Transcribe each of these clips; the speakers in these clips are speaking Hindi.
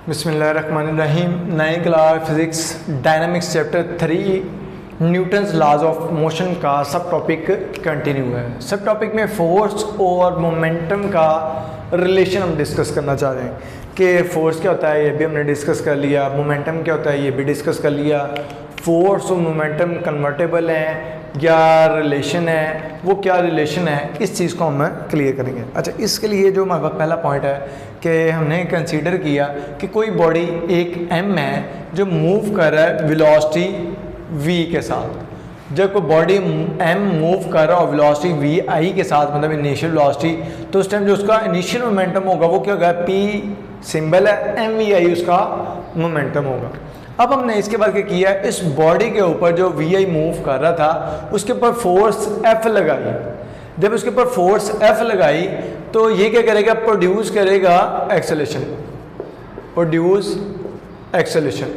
बिस्मिल्लाहिर्रहमानिर्रहीम। नए class physics dynamics chapter 3 Newton's laws of motion का सब टॉपिक कंटिन्यू है। सब टॉपिक में फोर्स और मोमेंटम का रिलेशन हम डिस्कस करना चाह रहे हैं कि फोर्स क्या होता है, ये भी हमने डिस्कस कर लिया। मोमेंटम क्या होता है, ये भी डिस्कस कर लिया। फोर्स और मोमेंटम कन्वर्टेबल हैं या रिलेशन है, वो क्या रिलेशन है, इस चीज़ को हम क्लियर करेंगे। अच्छा, इसके लिए जो हमारे पास पहला पॉइंट है कि हमने कंसीडर किया कि कोई बॉडी एक एम है जो मूव कर रहा है वेलोसिटी v के साथ। जब कोई बॉडी m मूव कर रहा है और वेलोसिटी v i के साथ, मतलब इनिशियल वेलोसिटी, तो उस टाइम जो उसका इनिशियल मोमेंटम होगा वो क्या होगा, p सिंबल है, m v i उसका मोमेंटम होगा। अब हमने इसके बाद क्या किया, इस बॉडी के ऊपर जो वी आई मूव कर रहा था उसके ऊपर फोर्स F लगाई। जब उसके ऊपर फोर्स F लगाई तो ये क्या करेगा, प्रोड्यूस करेगा एक्सेलेरेशन, प्रोड्यूस एक्सेलेरेशन।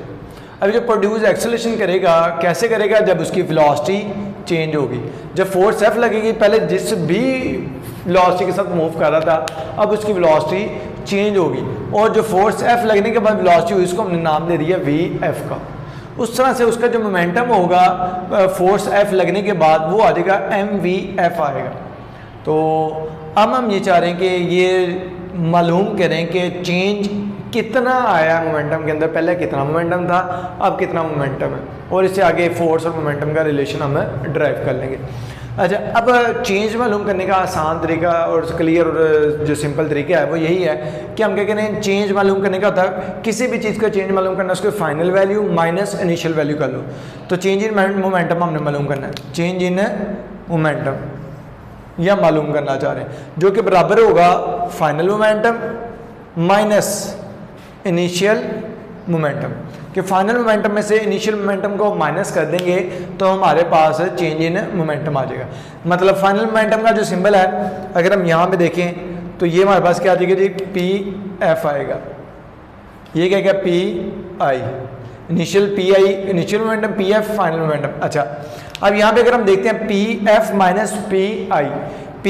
अभी जो प्रोड्यूस एक्सेलेरेशन करेगा, कैसे करेगा, जब उसकी वेलोसिटी चेंज होगी। जब फोर्स F लगेगी, पहले जिस भी वेलोसिटी के साथ मूव कर रहा था अब उसकी वेलोसिटी चेंज होगी, और जो फोर्स F लगने के बाद वेलोसिटी हुई उसको हमने नाम दे दिया VF का। उस तरह से उसका जो मोमेंटम होगा फोर्स F लगने के बाद वो आ जाएगा MVF आएगा। तो अब हम ये चाह रहे हैं कि ये मालूम करें कि चेंज कितना आया मोमेंटम के अंदर। पहले कितना मोमेंटम था, अब कितना मोमेंटम है, और इससे आगे फोर्स और मोमेंटम का रिलेशन हम ड्राइव कर लेंगे। अच्छा, अब चेंज मालूम करने का आसान तरीका और क्लियर और जो सिंपल तरीका है वो यही है कि हम क्या कह रहे हैं, चेंज मालूम करने का होता है किसी भी चीज़ का चेंज मालूम करना, उसके final value minus initial value कर लो। तो चेंज इन मोमेंटम हमने मालूम करना है, चेंज इन मोमेंटम यह मालूम करना चाह रहे हैं, जो कि बराबर होगा final momentum minus initial momentum. कि फाइनल मोमेंटम में से इनिशियल मोमेंटम को माइनस कर देंगे तो हमारे पास चेंज इन मोमेंटम आ जाएगा। मतलब फाइनल मोमेंटम का जो सिंबल है, अगर हम यहाँ पे देखें तो ये हमारे पास क्या आ जाएगा जी, PF आएगा। ये क्या क्या, PI, initial PI, initial momentum PF, final momentum. अच्छा, अब यहाँ पे अगर हम देखते हैं PF minus PI, P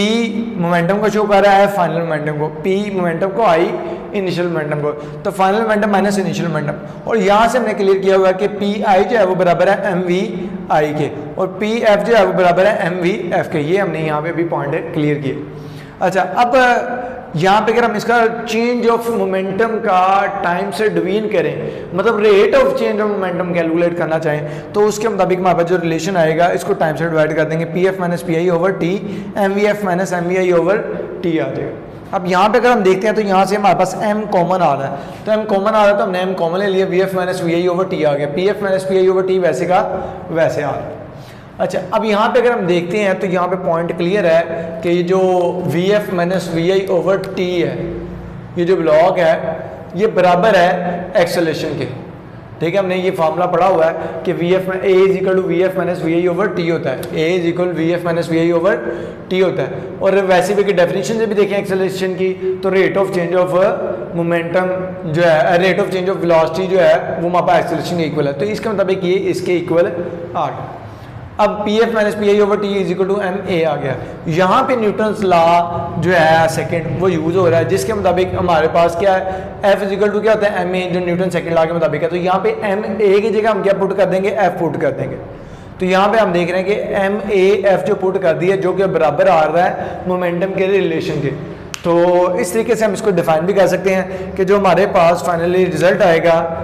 momentum को शो कर रहा है, फाइनल मोमेंटम को, P मोमेंटम को, I इनिशियल मोमेंटम को, तो final momentum minus initial momentum. और यहाँ से हमने क्लियर किया हुआ है कि PI जो है वो बराबर है MVI के, और PF जो है वो बराबर है MVF के। ये हमने यहाँ पे भी पॉइंट क्लियर किए। अच्छा, अब यहाँ पे अगर हम इसका चेंज ऑफ मोमेंटम का टाइम से डिवीजन करें, मतलब rate of change of momentum calculate करना चाहें, तो उसके मुताबिक हमारे पास जो रिलेशन आएगा इसको टाइम से डिवाइड कर देंगे। PF minus PI over T, MVF minus MVI over T आ जाएगा। अब यहाँ पे अगर हम देखते हैं तो यहाँ से हमारे पास M कॉमन आ रहा है, तो M कॉमन आ रहा है तो हमने M कॉमन ले लिया, VF minus VI over T आ गया, PF minus PI over T वैसे का वैसे आ रहा है। अच्छा, अब यहाँ पे अगर हम देखते हैं तो यहाँ पे पॉइंट क्लियर है कि ये जो VF minus VI over T है, ये जो ब्लॉक है ये बराबर है एक्सेलेरेशन के। ठीक है, हमने ये फार्मूला पढ़ा हुआ है कि A is equal to VF minus VI over T होता है, A is equal VF minus VI over T होता है। और वैसे भी डेफिनेशन से भी देखें एक्सेलेरेशन की, तो rate of change of momentum जो है, rate of change of velocity जो है वो हमारे पास एक्सेलेरेशन के इक्वल है, तो इसके मुताबिक ये इसके इक्वल आ गया। अब PF minus PI over T is equal to MA आ गया। यहाँ पे न्यूटन्स लॉ जो है सेकंड वो यूज हो रहा है, जिसके मुताबिक हमारे पास क्या है, F इज इक्वल टू क्या होता है MA, जो न्यूटन सेकंड लॉ के मुताबिक है। तो यहाँ पे MA की जगह हम क्या पुट कर देंगे, F पुट कर देंगे। तो यहाँ पे हम देख रहे हैं कि MAF जो पुट कर दिया, जो कि बराबर आ रहा है मोमेंटम के रिलेशन के। तो इस तरीके से हम इसको डिफाइन भी कर सकते हैं कि जो हमारे पास फाइनली रिजल्ट आएगा,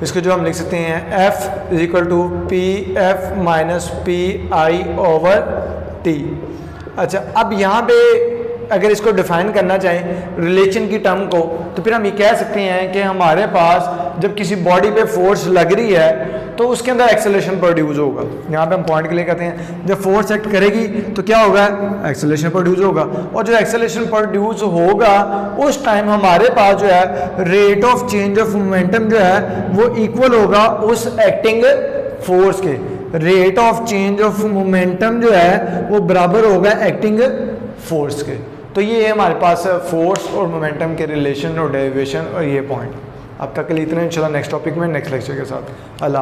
इसको जो हम लिख सकते हैं F is equal to PF minus PI over T। अच्छा, अब यहाँ पे अगर इसको डिफाइन करना चाहें रिलेशन की टर्म को, तो फिर हम ये कह सकते हैं कि हमारे पास जब किसी बॉडी पे फोर्स लग रही है तो उसके अंदर एक्सेलेरेशन प्रोड्यूस होगा। यहाँ पे हम पॉइंट क्लियर करते हैं, जब फोर्स एक्ट करेगी तो क्या होगा, एक्सेलेरेशन प्रोड्यूस होगा, और जो एक्सेलेरेशन प्रोड्यूस होगा उस टाइम हमारे पास जो है rate of change of momentum जो है वो इक्वल होगा उस एक्टिंग फोर्स के। Rate of change of momentum जो है वो बराबर होगा एक्टिंग फोर्स के। तो ये है हमारे पास फोर्स और मोमेंटम के रिलेशन और डेरिवेशन और ये पॉइंट। अब तक के लिए इतना, इंशाल्लाह नेक्स्ट टॉपिक में नेक्स्ट लेक्चर के साथ। अल्लाह।